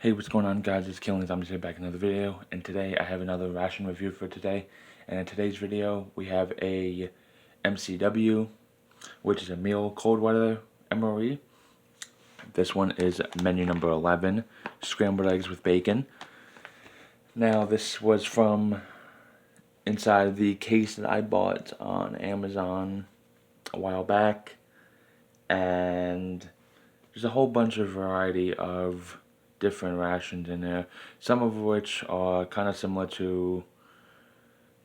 Hey, what's going on, guys? It's Killings. I'm just here back in another video, and today I have another ration review for today. And in today's video, we have a MCW, which is a meal cold weather MRE. This one is menu number 11, scrambled eggs with bacon. Now, this was from inside the case that I bought on Amazon a while back, and there's a whole bunch of variety of different rations in there, some of which are kind of similar to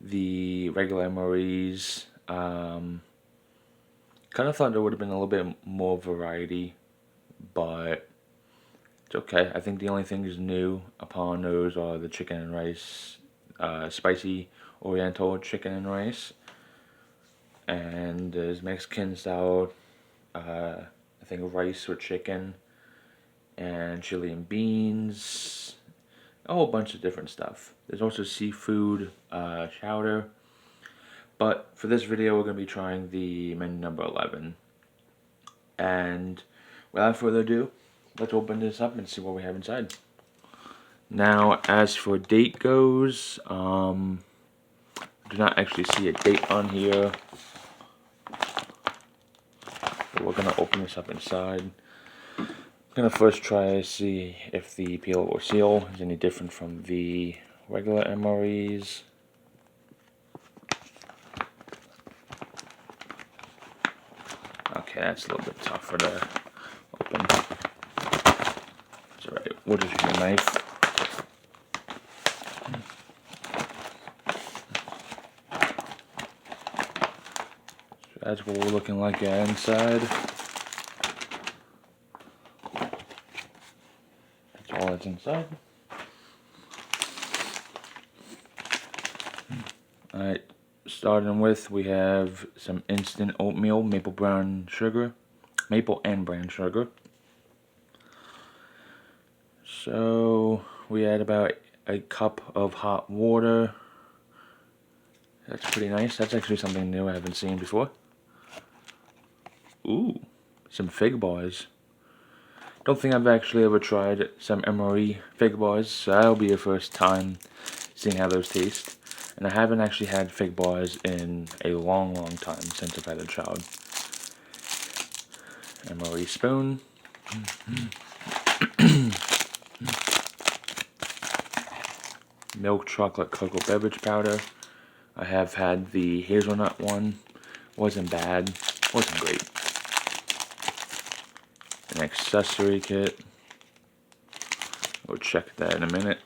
the regular MREs. Kind of thought there would have been a little bit more variety, but it's okay. I think the only things new upon those are the chicken and rice, spicy oriental chicken and rice, and there's Mexican style, I think rice with chicken, and chili and beans, a whole bunch of different stuff. There's also seafood chowder, but for this video we're going to be trying the menu number 11. And without further ado, let's open this up and see what we have inside. Now, as for date goes, I do not actually see a date on here, but we're going to open this up inside. I'm going to first try to see if the peel or seal is any different from the regular MREs. Okay, that's a little bit tougher to open. It's alright, we'll just use a knife. So that's what we're looking like inside. All that's inside. Alright, starting with, we have some instant oatmeal, maple and brown sugar. So we add about a cup of hot water. That's pretty nice. That's actually something new I haven't seen before. Ooh, some fig bars. Don't think I've actually ever tried some MRE fig bars, so that'll be the first time seeing how those taste. And I haven't actually had fig bars in a long time since I've had a child. MRE spoon. Milk chocolate cocoa beverage powder. I have had the hazelnut one. Wasn't bad. Wasn't great. An accessory kit. We'll check that in a minute.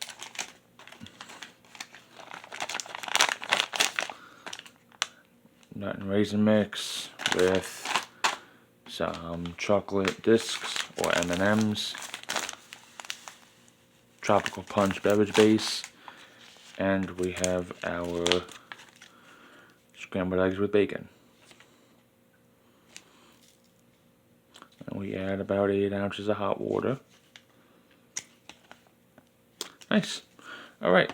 Nut and raisin mix with some chocolate discs or M&Ms. Tropical punch beverage base. And we have our scrambled eggs with bacon. And we add about 8 ounces of hot water. Nice. Alright.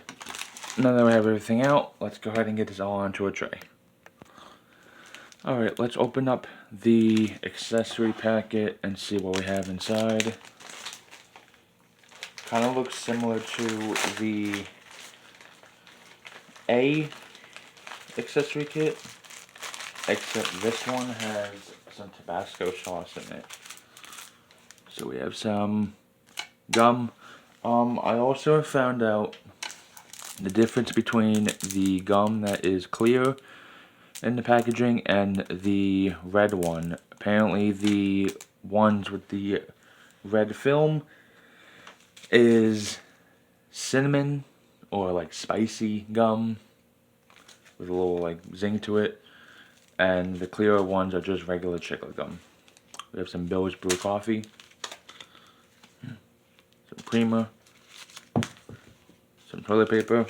Now that we have everything out, let's go ahead and get this all onto a tray. Alright, let's open up the accessory packet and see what we have inside. Kind of looks similar to the A accessory kit, except this one has some Tabasco sauce in it. So we have some gum. I also found out the difference between the gum that is clear in the packaging and the red one. Apparently the ones with the red film is cinnamon or like spicy gum with a little like zing to it, and the clearer ones are just regular chocolate gum. We have some Bill's Brew coffee, some creamer, some toilet paper.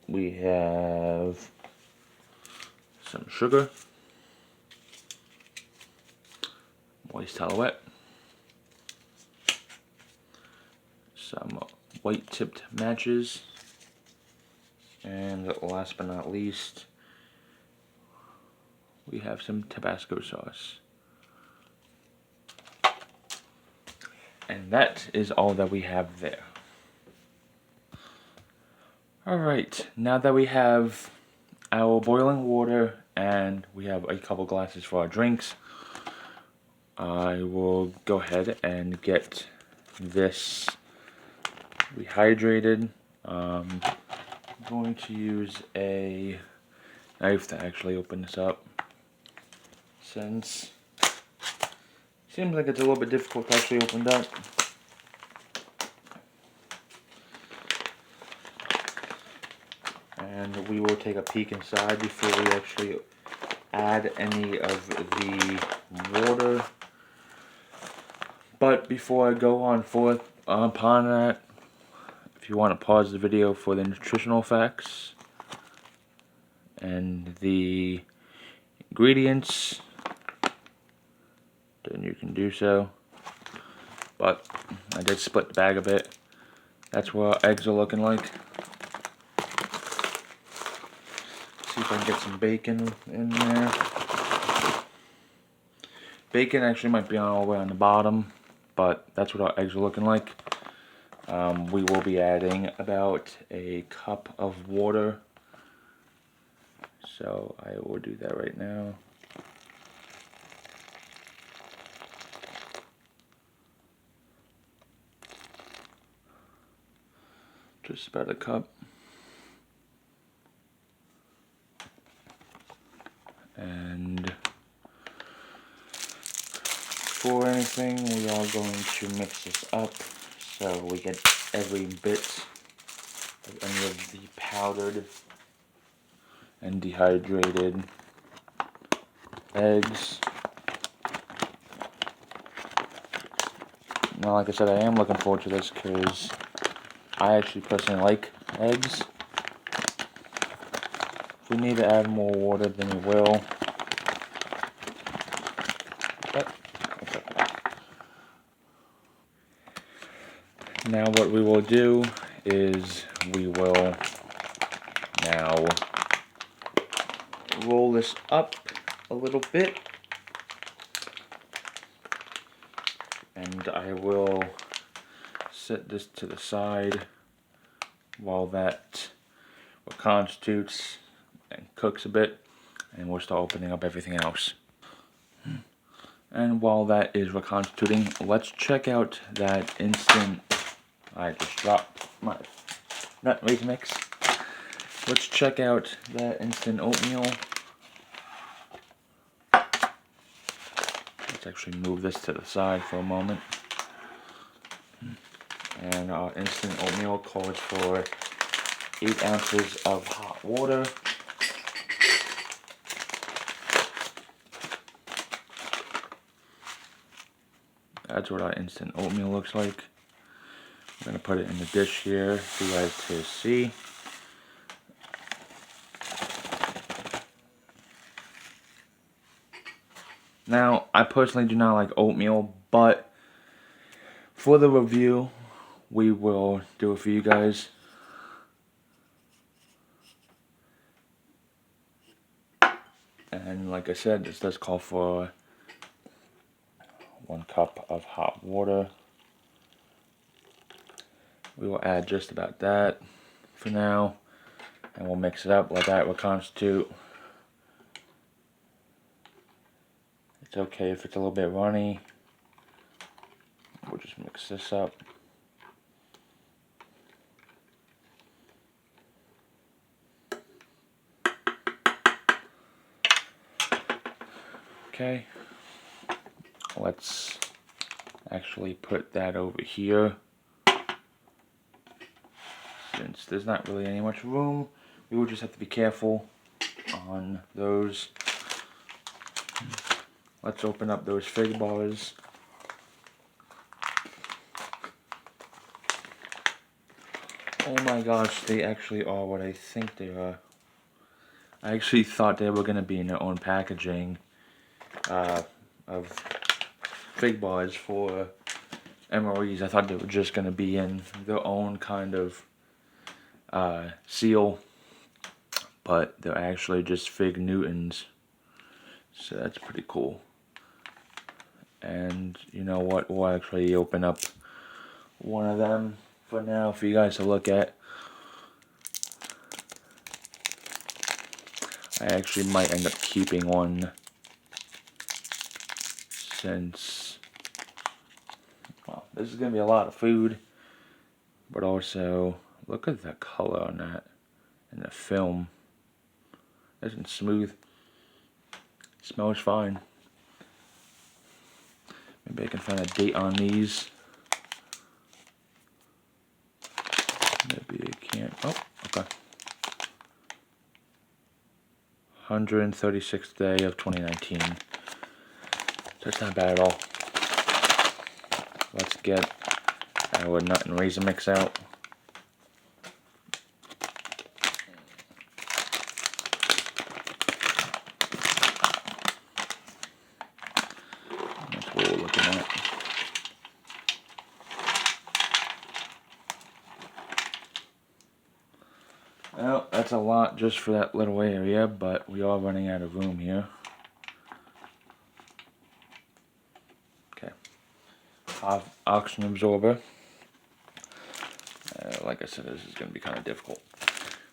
We have some sugar, moist towelette, some white tipped matches, and last but not least, we have some Tabasco sauce. And that is all that we have there. Alright, now that we have our boiling water and we have a couple glasses for our drinks, I will go ahead and get this rehydrated. I'm going to use a knife to actually open this up, since it seems like it's a little bit difficult to actually open it up. And we will take a peek inside before we actually add any of the water. But before I go on forth upon that, if you want to pause the video for the nutritional facts and the ingredients, then you can do so. But I did split the bag a bit. That's what our eggs are looking like. See if I can get some bacon in there. Bacon actually might be all the way on the bottom, but that's what our eggs are looking like. We will be adding about a cup of water. So I will do that right now. Just about a cup. And before anything, we are going to mix this up so we get every bit of any of the powdered and dehydrated eggs. Now, like I said, I am looking forward to this because I actually personally like eggs. If we need to add more water, then we will. But it's okay. Now what we will do is we will now roll this up a little bit. And I will set this to the side while that constitutes and cooks a bit, and we'll start opening up everything else. And while that is reconstituting, let's check out that instant. I just dropped my nut raisin mix. Let's check out that instant oatmeal. Let's actually move this to the side for a moment. And our instant oatmeal calls for 8 ounces of hot water. That's what our instant oatmeal looks like. I'm going to put it in the dish here for you guys to see. Now, I personally do not like oatmeal, but for the review, we will do it for you guys. And like I said, this does call for 1 cup of hot water. We will add just about that for now, and we'll mix it up. Let that reconstitute. It's okay if it's a little bit runny. We'll just mix this up. Okay, let's actually put that over here. Since there's not really any much room, we will just have to be careful on those. Let's open up those fig bars. Oh my gosh, they actually are what I think they are. I actually thought they were going to be in their own packaging of fig bars for MREs. I thought they were just going to be in their own kind of seal, but they're actually just fig Newtons. So that's pretty cool. And you know what? We'll actually open up one of them for now for you guys to look at. I actually might end up keeping one since, well, this is going to be a lot of food, but also look at the color on that and the film. Isn't smooth. Smells fine. Maybe I can find a date on these. Maybe I can't. Oh, okay. 136th day of 2019. So that's not bad at all. Let's get our nut and raisin mix out. That's what we're looking at. Well, that's a lot just for that little area, but we are running out of room here. Okay. Oxygen absorber. Like I said, this is going to be kind of difficult.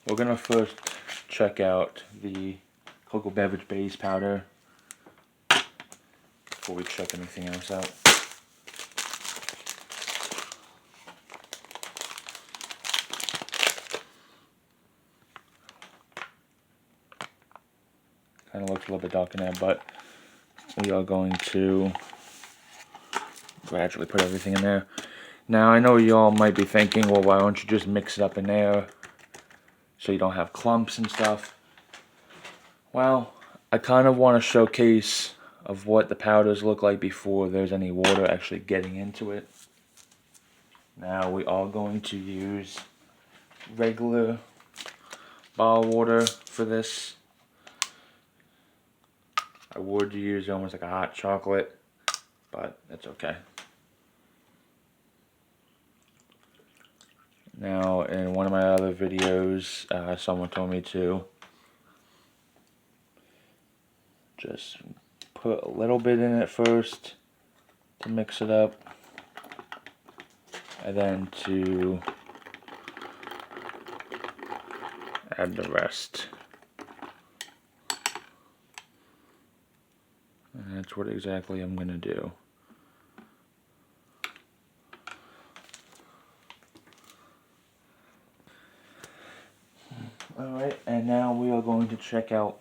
We're going to first check out the cocoa beverage base powder before we check anything else out. Kind of looks a little bit dark in there, but we are going to gradually put everything in there. Now, I know y'all might be thinking, well, why don't you just mix it up in there so you don't have clumps and stuff? Well, I kind of want to showcase of what the powders look like before there's any water actually getting into it. Now, we are going to use regular bottled water for this. I would use almost like a hot chocolate, but that's okay. Now, in one of my other videos, someone told me to just put a little bit in it first to mix it up, and then to add the rest. And that's what exactly I'm going to do. Alright, and now we are going to check out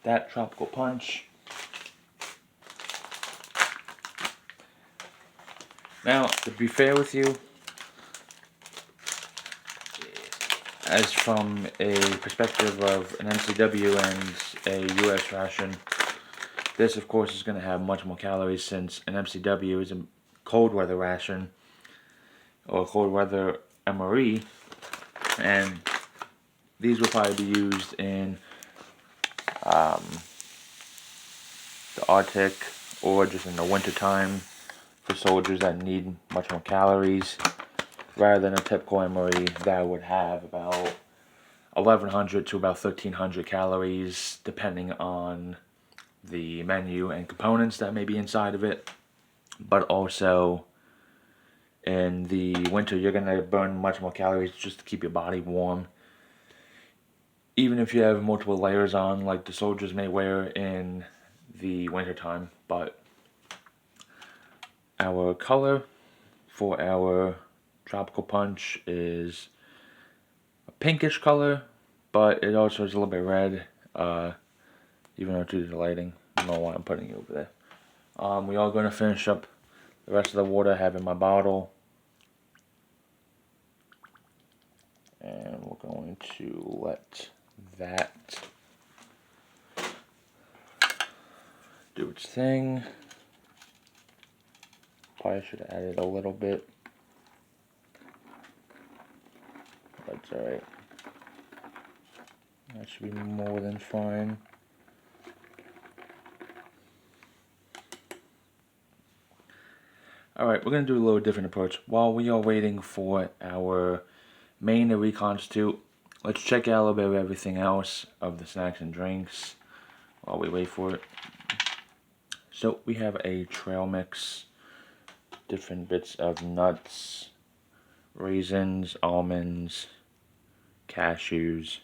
that tropical punch. Now, to be fair with you, as from a perspective of an MCW and a US ration, this of course is going to have much more calories since an MCW is a cold weather ration or cold weather MRE, and these will probably be used in the Arctic or just in the winter time for soldiers that need much more calories, rather than a typical MRE that would have about 1,100 to about 1,300 calories depending on the menu and components that may be inside of it. But also in the winter you're going to burn much more calories just to keep your body warm, even if you have multiple layers on like the soldiers may wear in the winter time. But our color for our tropical punch is a pinkish color, but it also is a little bit red, even though due to the lighting. I don't know why I'm putting it over there. We are going to finish up the rest of the water I have in my bottle, and we're going to let that do its thing. Probably should have added a little bit. That's alright. That should be more than fine. Alright, we're going to do a little different approach. While we are waiting for our main to reconstitute, let's check out a little bit of everything else of the snacks and drinks while we wait for it. So we have a trail mix different bits of nuts, raisins, almonds, cashews.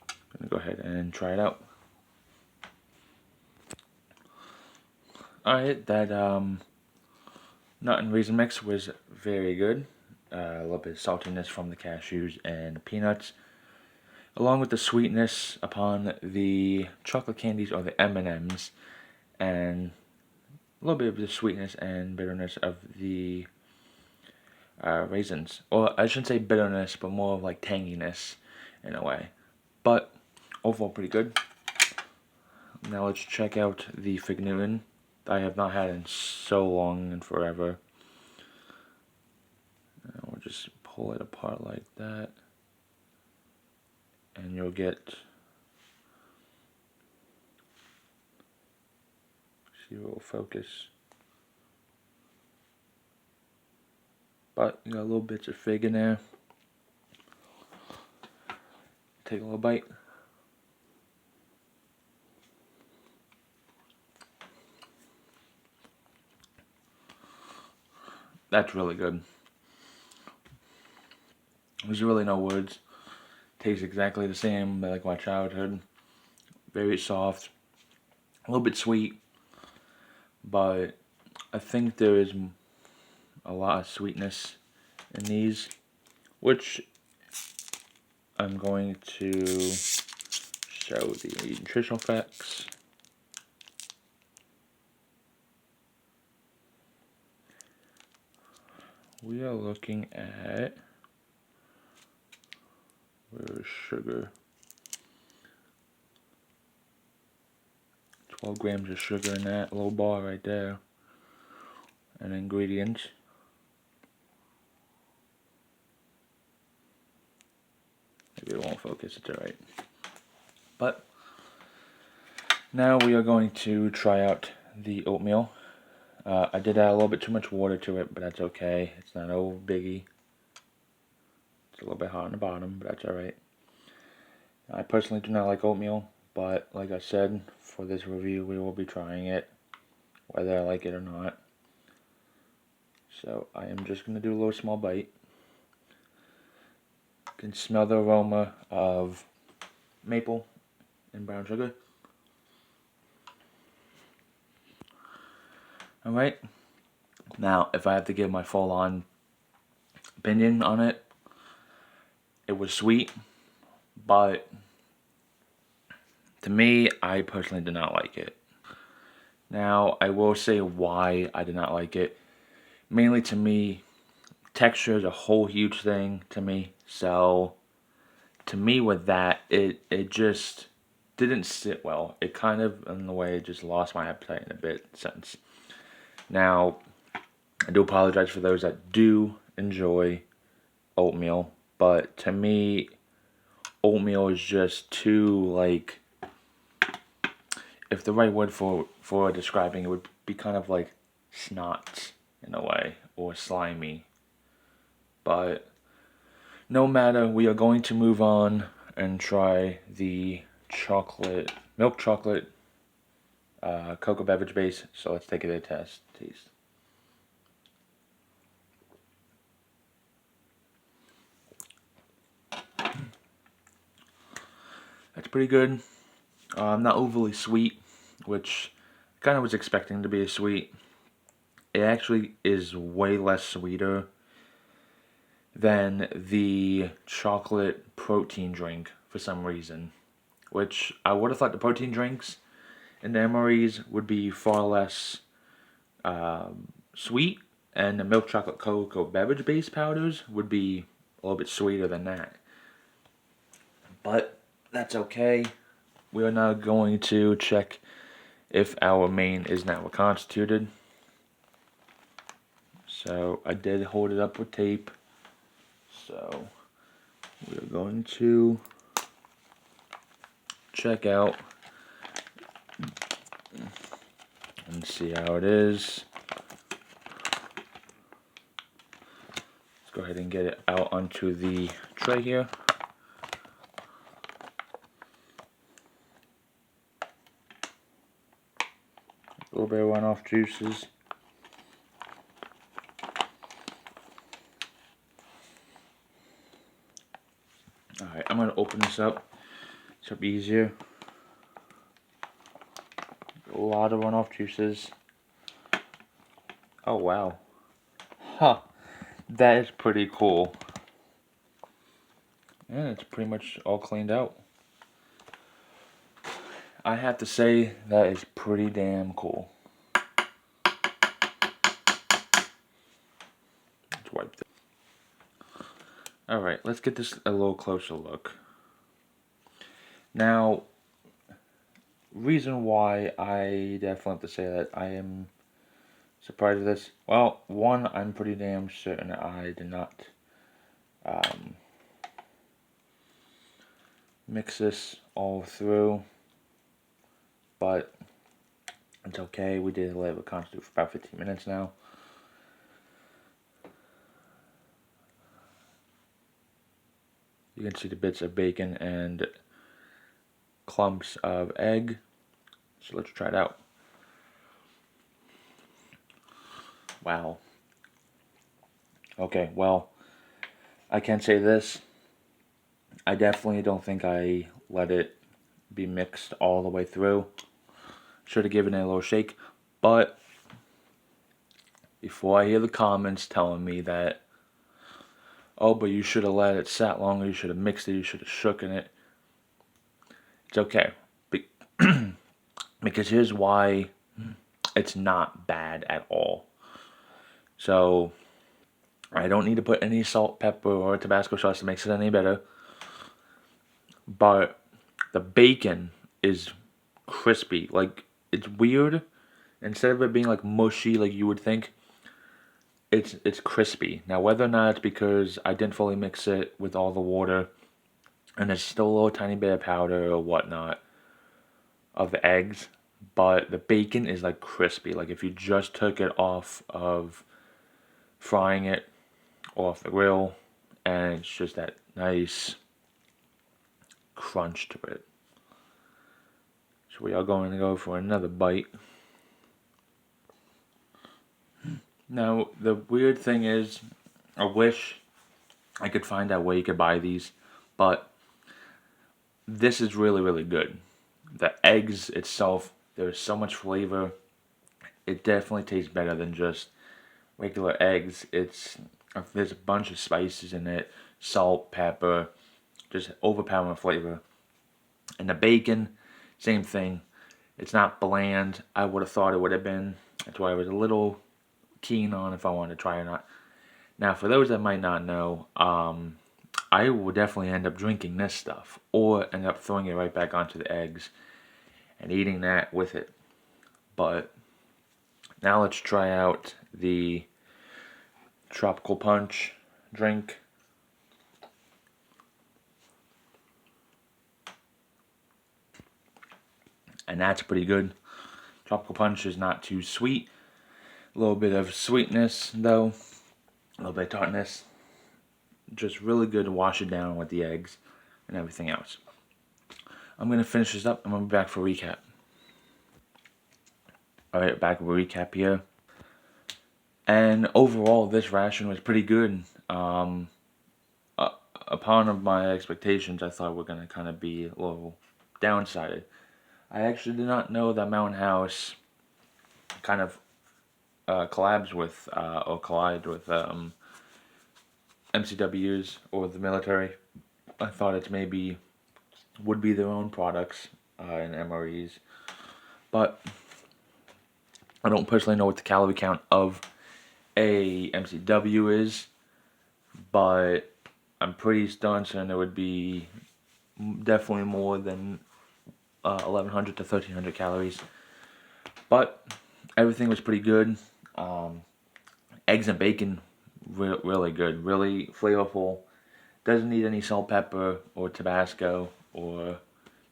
I'm gonna go ahead and try it out. Alright, that nut and raisin mix was very good. A little bit of saltiness from the cashews and the peanuts, along with the sweetness upon the chocolate candies or the M&Ms, and a little bit of the sweetness and bitterness of the raisins. Or I shouldn't say bitterness, but more of like tanginess in a way. But overall pretty good. Now let's check out the Fig Newton. I have not had in so long and forever. And we'll just pull it apart like that, and you'll get, see, it will focus. But you got little bits of fig in there. Take a little bite. That's really good. There's really no words. Tastes exactly the same like my childhood. Very soft. A little bit sweet. But I think there is a lot of sweetness in these, which I'm going to show the nutritional facts. We are looking at, where's sugar? 12 grams of sugar in that little bar right there. And ingredients. Maybe it won't focus, it's alright. But now we are going to try out the oatmeal. I did add a little bit too much water to it, but that's okay. It's not a biggie. It's a little bit hot on the bottom, but that's alright. I personally do not like oatmeal, but like I said, for this review we will be trying it, whether I like it or not. So I am just going to do a little small bite. You can smell the aroma of maple and brown sugar. Alright, now if I have to give my full-on opinion on it, it was sweet, but to me, I personally did not like it. Now, I will say why I did not like it. Mainly to me, texture is a whole huge thing to me, so to me with that, it just didn't sit well. It kind of, in a way, just lost my appetite in a bit since. Now, I do apologize for those that do enjoy oatmeal, but to me, oatmeal is just too, like, if the right word for describing it would be kind of like snot in a way, or slimy. But no matter, we are going to move on and try the milk chocolate cocoa beverage base. So let's take it a taste. That's pretty good. Not overly sweet, which I kind of was expecting to be sweet. It actually is way less sweeter than the chocolate protein drink for some reason. Which I would have thought the protein drinks and the MREs would be far less sweet, and the milk chocolate cocoa beverage base powders would be a little bit sweeter than that. But that's okay. We are now going to check if our main is now constituted. So I did hold it up with tape. So we're going to check out and see how it is. Let's go ahead and get it out onto the tray here. A little bit of runoff juices. Alright, I'm gonna open this up. It's up easier. A lot of runoff juices. Oh wow. Huh. That is pretty cool. And it's pretty much all cleaned out. I have to say that is pretty damn cool. Let's wipe this. Alright, let's get this a little closer look. Now, reason why I definitely have to say that I am surprised with this. Well, one, I'm pretty damn certain I did not mix this all through, but it's okay. We did let it constitute for about 15 minutes now. You can see the bits of bacon and clumps of egg. So let's try it out. Wow. Okay, well, I can say this. I definitely don't think I let it be mixed all the way through. Should have given it a little shake. But before I hear the comments telling me that, oh, but you should have let it sat longer, you should have mixed it, you should have shooken it. It's okay. Because here's why it's not bad at all. So, I don't need to put any salt, pepper, or Tabasco sauce to make it any better. But the bacon is crispy. Like, it's weird. Instead of it being like mushy like you would think, it's crispy. Now, whether or not it's because I didn't fully mix it with all the water and there's still a little tiny bit of powder or whatnot of the eggs, but the bacon is like crispy. Like if you just took it off of frying it off the grill, and it's just that nice crunch to it. So we are going to go for another bite. Now, the weird thing is, I wish I could find out where you could buy these, but this is really, really good. The eggs itself, there's so much flavor. It definitely tastes better than just regular eggs. There's a bunch of spices in it, salt, pepper, just overpowering flavor. And the bacon, same thing. It's not bland. I would have thought it would have been. That's why I was a little keen on if I wanted to try or not. Now, for those that might not know, I will definitely end up drinking this stuff, or end up throwing it right back onto the eggs and eating that with it. But now let's try out the tropical punch drink. And that's pretty good. Tropical punch is not too sweet. A little bit of sweetness though. A little bit of tartness. Just really good to wash it down with the eggs and everything else. I'm going to finish this up. I'm going to be back for a recap. Alright, back with a recap here. And overall, this ration was pretty good. Upon my expectations, I thought we're going to kind of be a little downsided. I actually did not know that Mountain House kind of collide with MCWs or the military. I thought it maybe would be their own products and MREs, but I don't personally know what the calorie count of a MCW is, but I'm pretty darn certain it would be definitely more than 1100 to 1300 calories. But everything was pretty good. Eggs and bacon, really good, really flavorful. Doesn't need any salt, pepper, or Tabasco, or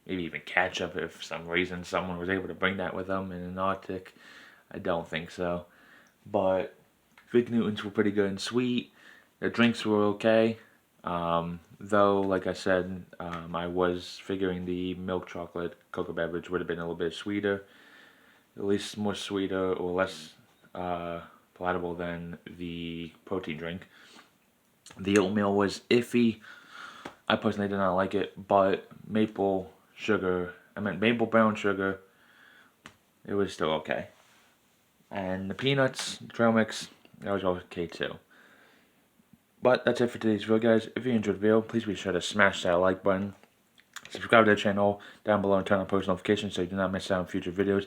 maybe even ketchup if for some reason someone was able to bring that with them in an Arctic. I don't think so. But Fig Newtons were pretty good and sweet. The drinks were okay. Though, like I said, I was figuring the milk chocolate cocoa beverage would have been a little bit sweeter. At least more sweeter or less palatable than the protein drink. The oatmeal was iffy. I personally did not like it, but maple brown sugar, it was still okay. And the peanuts, the trail mix, that was okay too. But that's it for today's video, guys. If you enjoyed the video, please be sure to smash that like button. Subscribe to the channel down below and turn on post notifications so you do not miss out on future videos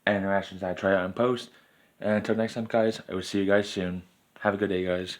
and rations that I try out and post. And until next time, guys, I will see you guys soon. Have a good day, guys.